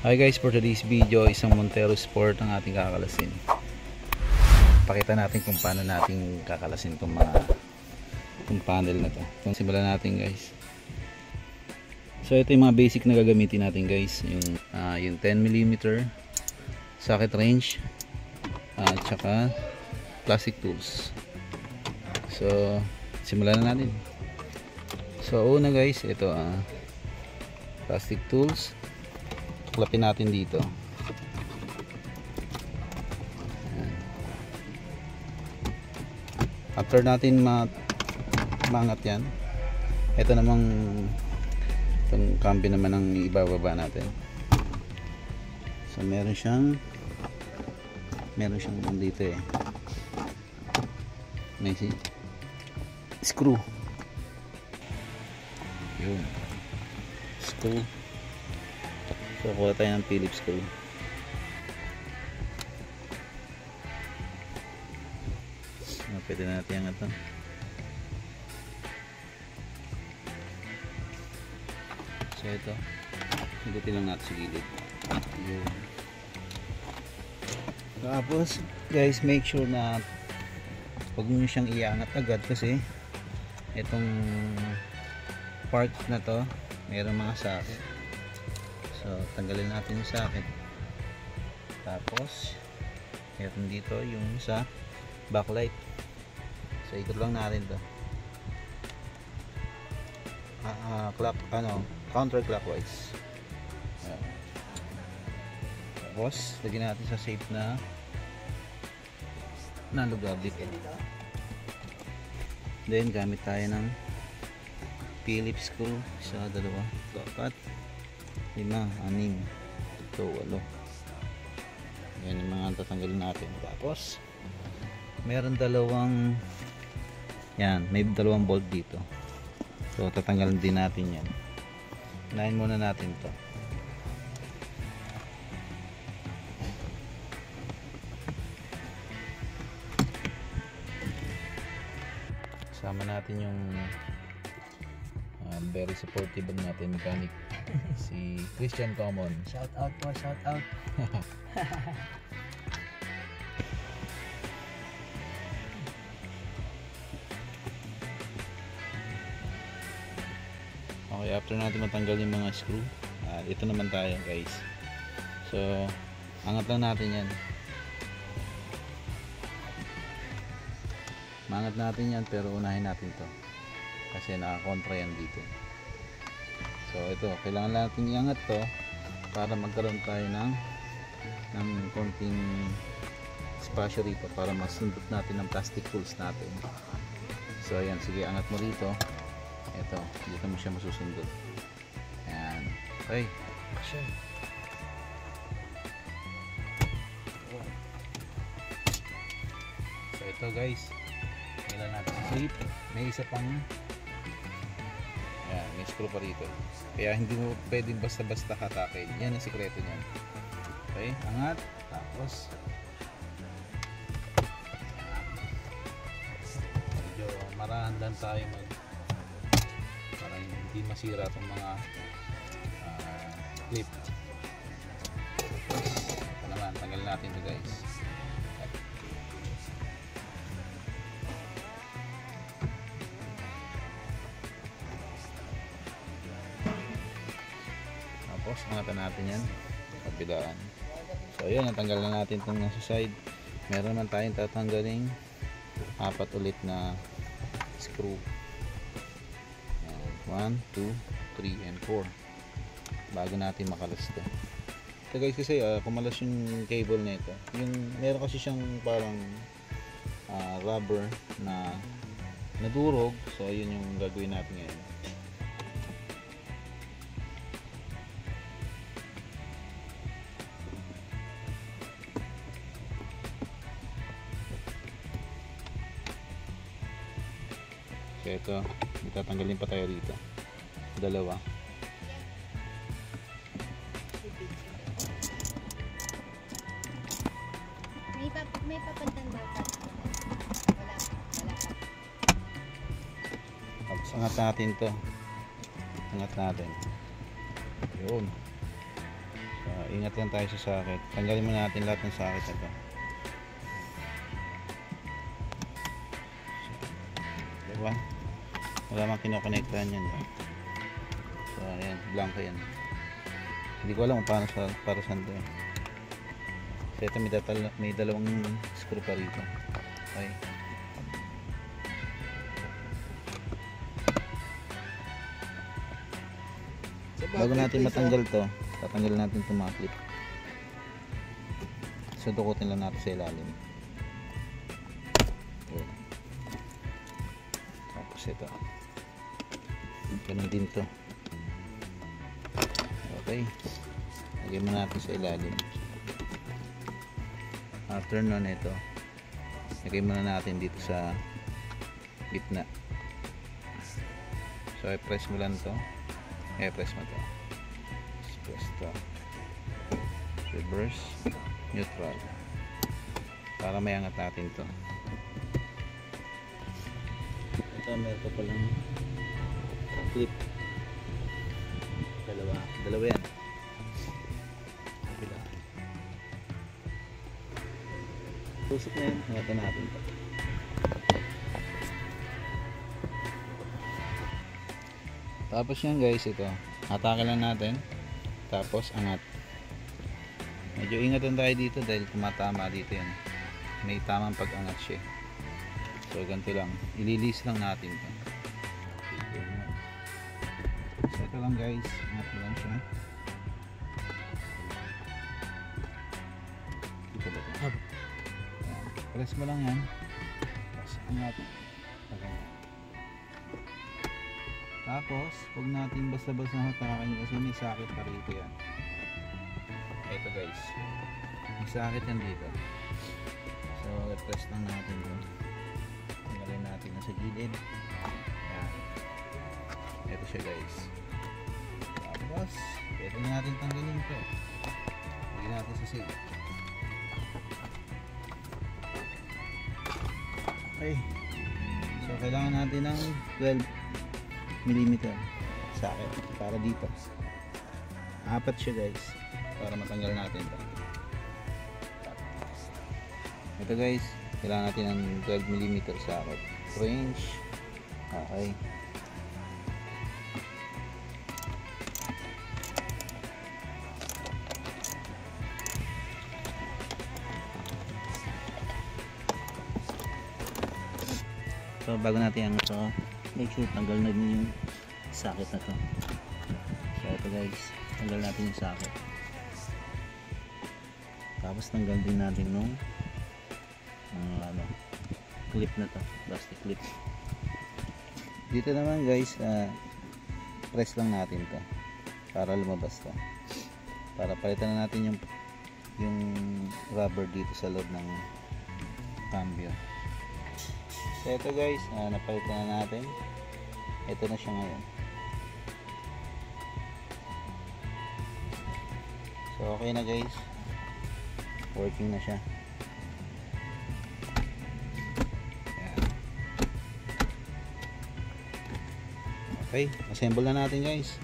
Hi guys, for today's video, isang Montero Sport ang ating kakalasin. Pakita natin kung paano natin kakalasin itong panel na to. Kung simulan natin guys. So ito yung mga basic na gagamitin natin guys. Yung 10mm socket wrench at saka plastic tools. So simulan na natin. So una guys, ito plastic tools. Tuklapin natin dito. Ayan. After natin mangat yan, ito namang itong kambi naman ang ibababa natin. So meron siyang dito may screw. Yun, screw. So kuha tayo ng Phillips screw. Pwede na natin yung ito. So ito, higutin lang natin sa gilid. Yun. Tapos guys, make sure na huwag nyo siyang iangat agad kasi itong part na to mayroong mga socket. So tanggalin natin yung socket. Tapos meron dito yung sa backlight. So ikot lang natin to. Counterclockwise. Tapos lagyan natin sa safe na lugar dito. Then gamit tayo ng Phillips screw, isa, dalawa, apat, 5, 6, 7, 8. Yan yung mga tatanggalin natin. Tapos meron may dalawang bolt dito. So tatanggalin din natin yan. Unahin muna natin to. Sama natin yung very supportive natin mechanic, si Christian Common. Shout out po, shout out. Okay, after natin matanggal yung mga screw, ito naman tayo guys. So angat lang natin yan. Mangat natin yan, pero unahin natin to kasi nakakontra yan dito. So ito, kailangan natin iangat to para magkaroon tayo ng konting spasyo rito para masundot natin ang plastic tools natin. So ayan, sige, angat mo rito. Ito, dito mo siya masusundot. Ayan, okay. Action. So ito guys, kailangan natin sa slip. May isa pang may screw pa rito. Kaya hindi mo pwedeng basta-basta hatakin. Yan ang sikreto niyan. Okay, angat. Tapos medyo marahan lang tayo para hindi masira itong mga clip. Ito naman, tanggal natin ito guys. Tapos angatan natin yan kabilaan. So ayun, natanggal na natin itong nasa side. Meron naman tayong tatanggaling 4 ulit na screw. 1, 2, 3, and 4 bago natin makalas ito. Ito guys, kasi kumalas yung cable na ito, meron kasi siyang parang rubber na nadurog. So ayun yung gagawin natin ngayon. So ito, itatanggalin pa tayo dito. Dalawa. May papantanda ka? Wala. Tapos angat natin to. Angat natin. Yun. So, Ingat lang tayo sa sakit. Tanggalin muna natin lahat ng sakit na to. Diba? Wala mang kinokonektahan yan. So ayan, blanco yan. Hindi ko alam kung paano para saan to. So ito may dalawang screw pa rito. Okay. Bago natin matanggal to, tatanggalin natin itong mga clip. So dukutin lang natin sa ilalim. Okay. Tapos ito. Ganun din to. Okay. Lagyan mo natin sa ilalim. After nun ito, lagay muna natin dito sa gitna. So i-press mo lang to. I-press mo to. Press to. Reverse. Neutral. Para may angat natin to. Ito meron pa palang clip. Dalawa yan. Kabila. Tusok na yan. Hangatan natin ito. Tapos yan guys, ito. Atake lang natin. Tapos angat. Medyo ingatan tayo dito dahil tumatama dito yan. May tamang pag-angat siya. So ganito lang. Ililis lang natin ito. So ito lang guys. Angat mo lang siya. Dito ba ito? Press mo lang yan. Tapos angat. Tapos, huwag natin basta-basta hatakan kasi may sakit pa rito yan. Ito guys. May sakit yan dito. So, press lang natin ito. Tanggalin natin na sa gilid. Yan. Ito siya guys. Tapos, pwede na natin tanggalin ito. Lagyan natin sa save. Okay. So, kailangan natin ng 12mm sakit para dito. Apat siya guys para matanggal natin ito. Ito guys, kailangan natin ng 12mm sakit. 3 inch. Okay. So bago natin ang ito, make sure tanggal na din yung sakit na to. So ito guys, tanggal natin yung sakit. Tapos tanggal din natin nung clip na to, plastic clip. Dito naman guys, press lang natin to para lumabas to. Para palitan na natin yung rubber dito sa loob ng cambio. So ito guys, napalitan na natin. Ito na siya ngayon. So okay na guys. Working na siya. Ayan. Okay, assemble na natin guys.